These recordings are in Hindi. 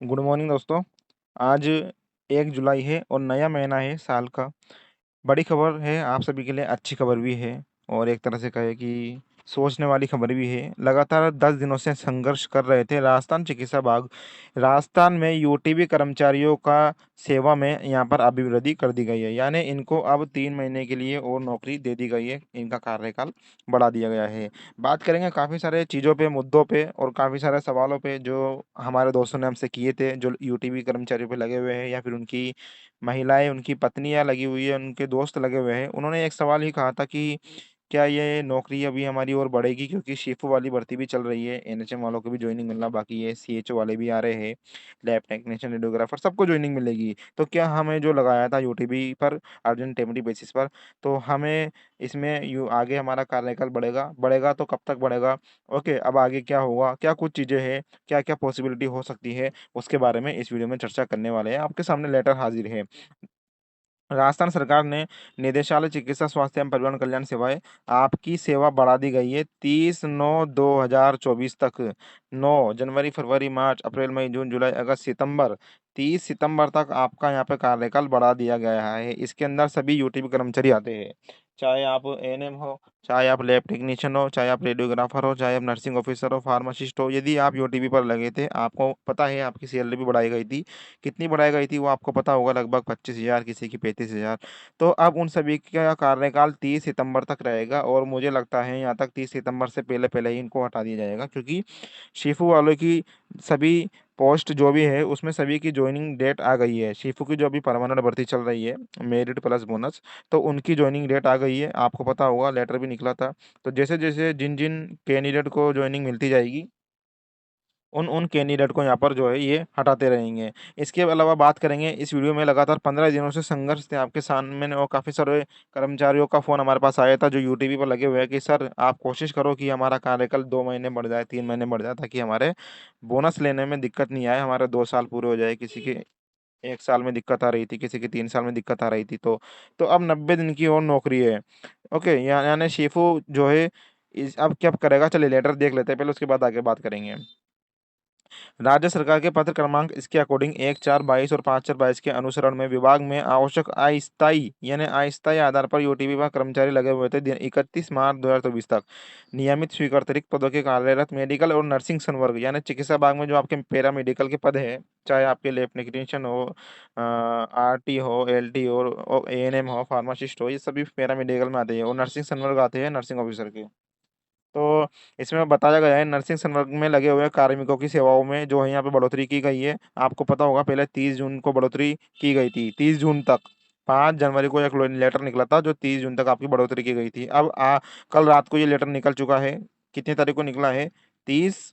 गुड मॉर्निंग दोस्तों। आज 1 जुलाई है और नया महीना है साल का। बड़ी खबर है आप सभी के लिए, अच्छी खबर भी है और एक तरह से कहे कि सोचने वाली खबर भी है। लगातार 10 दिनों से संघर्ष कर रहे थे राजस्थान चिकित्सा विभाग। राजस्थान में यूटीबी कर्मचारियों का सेवा में यहाँ पर अभिवृद्धि कर दी गई है, यानी इनको अब 3 महीने के लिए और नौकरी दे दी गई है, इनका कार्यकाल बढ़ा दिया गया है। बात करेंगे काफ़ी सारे चीज़ों पे, मुद्दों पे और काफ़ी सारे सवालों पे जो हमारे दोस्तों ने हमसे किए थे, जो यूटीबी कर्मचारियों पे लगे हुए हैं या फिर उनकी महिलाएं, उनकी पत्नियां लगी हुई है, उनके दोस्त लगे हुए हैं। उन्होंने एक सवाल ही कहा था कि क्या ये नौकरी अभी हमारी और बढ़ेगी, क्योंकि शिफ्ट वाली भर्ती भी चल रही है, एनएचएम वालों को भी ज्वाइनिंग मिलना बाकी है, सीएचओ वाले भी आ रहे हैं, लैब टेक्नीशियन, रेडियोग्राफर, सबको ज्वाइनिंग मिलेगी। तो क्या हमें जो लगाया था यूटीबी पर अर्जेंट टेमरी बेसिस पर, तो हमें इसमें यू आगे हमारा कार्यकाल बढ़ेगा बढ़ेगा तो कब तक बढ़ेगा? ओके, अब आगे क्या होगा, क्या कुछ चीज़ें हैं, क्या क्या पॉसिबिलिटी हो सकती है, उसके बारे में इस वीडियो में चर्चा करने वाले हैं। आपके सामने लेटर हाजिर है। राजस्थान सरकार ने निदेशालय चिकित्सा स्वास्थ्य एवं परिवार कल्याण सेवाएं आपकी सेवा बढ़ा दी गई है 30/9/2024 तक। 9 जनवरी, फरवरी, मार्च, अप्रैल, मई, जून, जुलाई, अगस्त, सितंबर, 30 सितंबर तक आपका यहाँ पे कार्यकाल बढ़ा दिया गया है। इसके अंदर सभी यूटीबी कर्मचारी आते हैं, चाहे आप एएनएम हो, चाहे आप लैब टेक्नीशियन हो, चाहे आप रेडियोग्राफर हो, चाहे आप नर्सिंग ऑफिसर हो, फार्मासिस्ट हो। यदि आप यूटीबी पर लगे थे, आपको पता है आपकी सैलरी भी बढ़ाई गई थी। कितनी बढ़ाई गई थी वो आपको पता होगा, लगभग 25,000, किसी की 35,000। तो अब उन सभी का कार्यकाल 30 सितंबर तक रहेगा और मुझे लगता है यहाँ तक 30 सितंबर से पहले पहले ही इनको हटा दिया जाएगा, क्योंकि शिफू वालों की सभी पोस्ट जो भी है उसमें सभी की ज्वाइनिंग डेट आ गई है। शिफू की जो अभी परमानेंट भर्ती चल रही है, मेरिट प्लस बोनस, तो उनकी ज्वाइनिंग डेट आ गई है, आपको पता होगा, लेटर भी निकला था। तो जैसे जैसे जिन जिन कैंडिडेट को ज्वाइनिंग मिलती जाएगी, उन उन कैंडिडेट को यहाँ पर जो है ये हटाते रहेंगे। इसके अलावा बात करेंगे, इस वीडियो में लगातार 15 दिनों से संघर्ष थे आपके सामने और काफ़ी सारे कर्मचारियों का फ़ोन हमारे पास आया था जो यूटीबी पर लगे हुए हैं कि सर आप कोशिश करो कि हमारा कार्यकाल 2 महीने बढ़ जाए, 3 महीने बढ़ जाए, ताकि हमारे बोनस लेने में दिक्कत नहीं आए, हमारे 2 साल पूरे हो जाए। किसी के 1 साल में दिक्कत आ रही थी, किसी के 3 साल में दिक्कत आ रही थी। तो अब 90 दिन की और नौकरी है। ओके, यानी शेफू जो है इस अब क्या करेगा, चलिए लेटर देख लेते हैं पहले, उसके बाद आगे बात करेंगे। राज्य सरकार के पत्र क्रमांक इसके अकॉर्डिंग 1/4/22 और 5/4/22 के अनुसरण में विभाग में आवश्यक अस्थायी यानी अस्थायी आधार पर यूटीबी में कर्मचारी लगे हुए थे 31 मार्च 2024 तक। नियमित स्वीकृत रिक्त पदों के कार्यरत मेडिकल और नर्सिंग संवर्ग यानी चिकित्सा विभाग में जो आपके पैरा मेडिकल के पद है, चाहे आपके लैब टेक्नीशियन हो, आरटी हो, एलटी हो, एएनएम हो, फार्मासिस्ट हो, ये सभी पैरा मेडिकल में आते हैं और नर्सिंग संवर्ग आते हैं नर्सिंग ऑफिसर के। तो इसमें बताया गया है नर्सिंग संवर्ग में लगे हुए कार्मिकों की सेवाओं में जो है यहाँ पे बढ़ोतरी की गई है। आपको पता होगा पहले 30 जून को बढ़ोतरी की गई थी, 30 जून तक। 5 जनवरी को एक लेटर निकला था जो 30 जून तक आपकी बढ़ोतरी की गई थी। अब कल रात को ये लेटर निकल चुका है। कितनी तारीख को निकला है? 30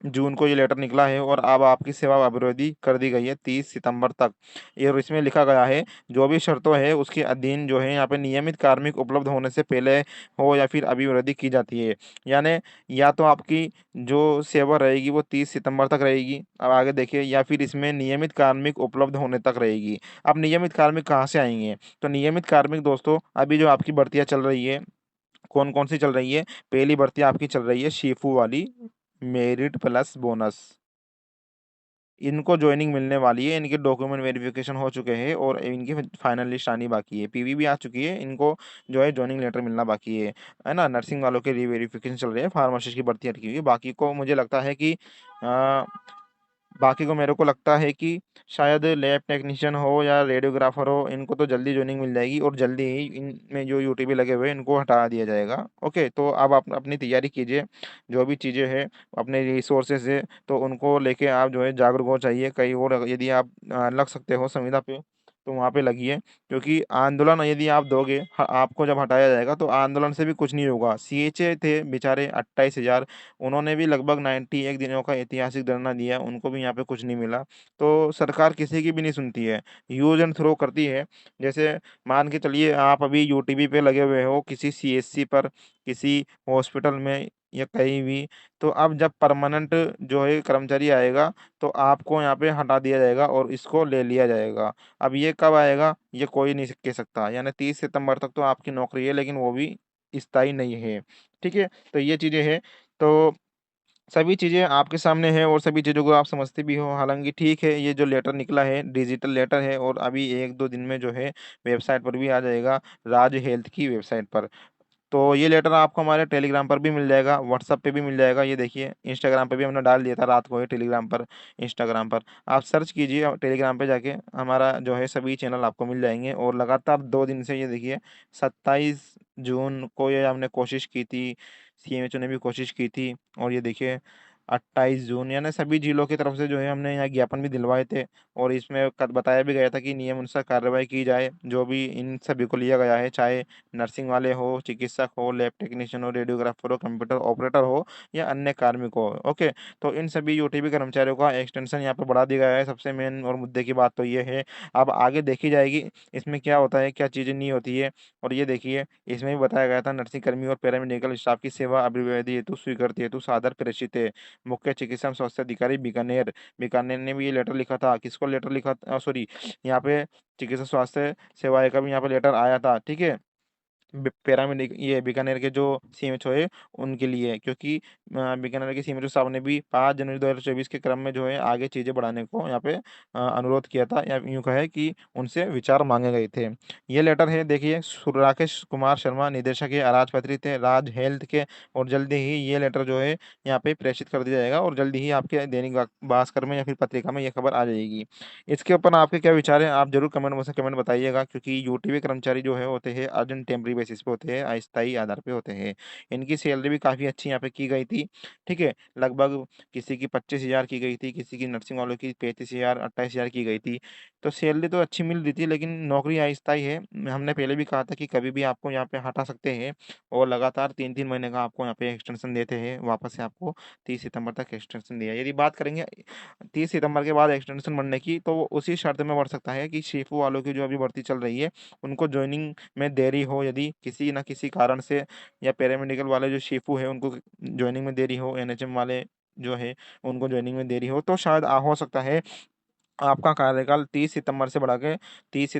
जून को ये लेटर निकला है और अब आपकी सेवा अवरोधी कर दी गई है 30 सितंबर तक। ये और इसमें लिखा गया है जो भी शर्तों है उसके अधीन जो है यहाँ पे नियमित कार्मिक उपलब्ध होने से पहले हो या फिर अभिवृद्धि की जाती है। यानी या तो आपकी जो सेवा रहेगी वो 30 सितंबर तक रहेगी, अब आगे देखिए, या फिर इसमें नियमित कार्मिक उपलब्ध होने तक रहेगी। अब नियमित कार्मिक कहाँ से आएंगे? तो नियमित कार्मिक दोस्तों, अभी जो आपकी भर्तियां चल रही है, कौन कौन सी चल रही है? पहली भर्ती आपकी चल रही है शीफू वाली, मेरिट प्लस बोनस। इनको ज्वाइनिंग मिलने वाली है, इनके डॉक्यूमेंट वेरिफिकेशन हो चुके हैं और इनकी फाइनल लिस्ट आनी बाकी है, पीवी भी आ चुकी है, इनको जो है ज्वाइनिंग लेटर मिलना बाकी है ना। नर्सिंग वालों के रीवेरिफिकेशन चल रही है, फार्मासिस्ट की भर्ती अटकी हुई है। बाकी को मुझे लगता है कि अ, बाकी को मेरे को लगता है कि शायद लैब टेक्नीशियन हो या रेडियोग्राफर हो, इनको तो जल्दी ज्वाइनिंग मिल जाएगी और जल्दी ही इनमें जो यूटीबी लगे हुए हैं इनको हटा दिया जाएगा। ओके, तो अब आप अपनी तैयारी कीजिए, जो भी चीज़ें हैं अपने रिसोर्सेज है तो उनको लेके आप जो है जागरूक हो चाहिए। कहीं और यदि आप लग सकते हो संविदा पे तो वहाँ पे लगिए, क्योंकि आंदोलन यदि आप दोगे, आपको जब हटाया जाएगा तो आंदोलन से भी कुछ नहीं होगा। सीएचए थे बेचारे 28,000, उन्होंने भी लगभग 91 दिनों का ऐतिहासिक धरना दिया, उनको भी यहाँ पे कुछ नहीं मिला। तो सरकार किसी की भी नहीं सुनती है, यूज एंड थ्रो करती है। जैसे मान के चलिए आप अभी यूटीबी पे लगे हुए हो किसी सीएससी पर, किसी हॉस्पिटल में या कहीं भी, तो अब जब परमानेंट जो है कर्मचारी आएगा तो आपको यहाँ पे हटा दिया जाएगा और इसको ले लिया जाएगा। अब ये कब आएगा ये कोई नहीं कह सकता, यानी 30 सितंबर तक तो आपकी नौकरी है लेकिन वो भी स्थायी नहीं है। ठीक है, तो ये चीज़ें हैं। तो सभी चीज़ें आपके सामने है और सभी चीज़ों को आप समझते भी हो। हालाँकि ठीक है, ये जो लेटर निकला है डिजिटल लेटर है और अभी 1-2 दिन में जो है वेबसाइट पर भी आ जाएगा, राज हेल्थ की वेबसाइट पर। तो ये लेटर आपको हमारे टेलीग्राम पर भी मिल जाएगा, व्हाट्सएप पे भी मिल जाएगा। ये देखिए इंस्टाग्राम पे भी हमने डाल दिया था रात को, ये टेलीग्राम पर, इंस्टाग्राम पर। आप सर्च कीजिए टेलीग्राम पे जाके, हमारा जो है सभी चैनल आपको मिल जाएँगे। और लगातार 2 दिन से ये देखिए 27 जून को ये हमने कोशिश की थी, सीएमएचओ ने भी कोशिश की थी, और ये देखिए 28 जून, यानी सभी जिलों की तरफ से जो है हमने यहाँ ज्ञापन भी दिलवाए थे। और इसमें कत बताया भी गया था कि नियमानुसार कार्रवाई की जाए, जो भी इन सभी को लिया गया है, चाहे नर्सिंग वाले हो, चिकित्सक हो, लैब टेक्नीशियन हो, रेडियोग्राफर हो, कंप्यूटर ऑपरेटर हो या अन्य कार्मिक हो। ओके, तो इन सभी यूटीबी कर्मचारियों का एक्सटेंशन यहाँ पे बढ़ा दिया गया है। सबसे मेन और मुद्दे की बात तो ये है, अब आगे देखी जाएगी इसमें क्या होता है, क्या चीज़ें नहीं होती है। और ये देखिए इसमें भी बताया गया था, नर्सिंग कर्मी और पैरामेडिकल स्टाफ की सेवा अभिवृद्धि हेतु स्वीकृति हेतु सादर प्रेषित है। मुख्य चिकित्सा स्वास्थ्य अधिकारी बीकानेर, बीकानेर ने भी ये लेटर लिखा था। किसको लेटर लिखा सॉरी, यहाँ पे चिकित्सा स्वास्थ्य सेवाएं का भी यहाँ पे लेटर आया था, ठीक है। पैरामेडिक ये बीकानेर के जो सीएमएचओ है उनके लिए, क्योंकि बीकानेर के सीएमएचओ साहब ने भी 5 जनवरी 2024 के क्रम में जो है आगे चीज़ें बढ़ाने को यहाँ पे अनुरोध किया था, या यूँ कहे कि उनसे विचार मांगे गए थे। ये लेटर है देखिए, राकेश कुमार शर्मा निदेशक है, अराजपत्रित है राज हेल्थ के। और जल्दी ही ये लेटर जो है यहाँ पे प्रेषित कर दिया जाएगा और जल्दी ही आपके दैनिक भास्कर में या फिर पत्रिका में ये खबर आ जाएगी। इसके ऊपर आपके क्या विचार हैं, आप जरूर कमेंट बॉक्स में कमेंट बताइएगा, क्योंकि यूटीबी कर्मचारी जो है होते हैं अर्जेंट टेम्परेरी बेसिस पे होते हैं, अस्थायी आधार पे होते हैं। इनकी सैलरी भी काफ़ी अच्छी यहाँ पे की गई थी, ठीक है। लगभग किसी की 25,000 की गई थी, किसी की नर्सिंग वालों की 35,000 28,000 की गई थी। तो सैलरी तो अच्छी मिल रही थी, लेकिन नौकरी अस्थायी है। हमने पहले भी कहा था कि कभी भी आपको यहाँ पे हटा सकते हैं, और लगातार 3-3 महीने का आपको यहाँ पे एक्सटेंशन देते हैं, वापस से आपको 30 सितंबर तक एक्सटेंशन दिया। यदि बात करेंगे 30 सितंबर के बाद एक्सटेंशन बढ़ने की, तो वो उसी शर्त में बढ़ सकता है कि शेफू वालों की जो अभी भर्ती चल रही है, उनको जॉइनिंग में देरी हो, यदि किसी न किसी कारण से, या पैरामेडिकल वाले जो शेफू है उनको जॉइनिंग में देरी हो, एनएचएम वाले जो है उनको जॉइनिंग में देरी हो, तो शायद हो सकता है आपका कार्यकाल 30 सितंबर से बढ़ा के 30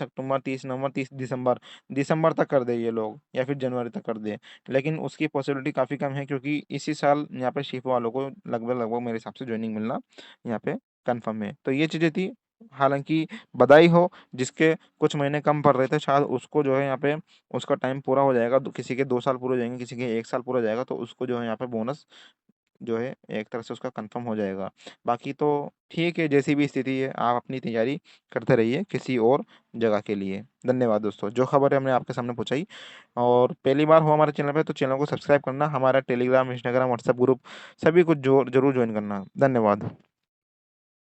अक्टूबर, 30 नवंबर, 30 दिसंबर, दिसंबर तक कर दे ये लोग, या फिर जनवरी तक कर दे। लेकिन उसकी पॉसिबिलिटी काफ़ी कम है, क्योंकि इसी साल यहाँ पे शिप वालों को लगभग लगभग मेरे हिसाब से जॉइनिंग मिलना यहाँ पे कन्फर्म है। तो ये चीज़ें थी। हालाँकि बधाई हो, जिसके कुछ महीने कम पड़ रहे थे, शायद उसको जो है यहाँ पे उसका टाइम पूरा हो जाएगा। किसी के 2 साल पूरे हो जाएँगे, किसी के 1 साल पूरा हो जाएगा, तो उसको जो है यहाँ पे बोनस जो है एक तरह से उसका कंफर्म हो जाएगा। बाकी तो ठीक है, जैसी भी स्थिति है आप अपनी तैयारी करते रहिए किसी और जगह के लिए। धन्यवाद दोस्तों, जो खबर है हमने आपके सामने पहुँचाई। और पहली बार हो हमारे चैनल पे तो चैनल को सब्सक्राइब करना, हमारा टेलीग्राम, इंस्टाग्राम, व्हाट्सएप ग्रुप सभी कुछ जो ज़रूर जॉइन करना। धन्यवाद।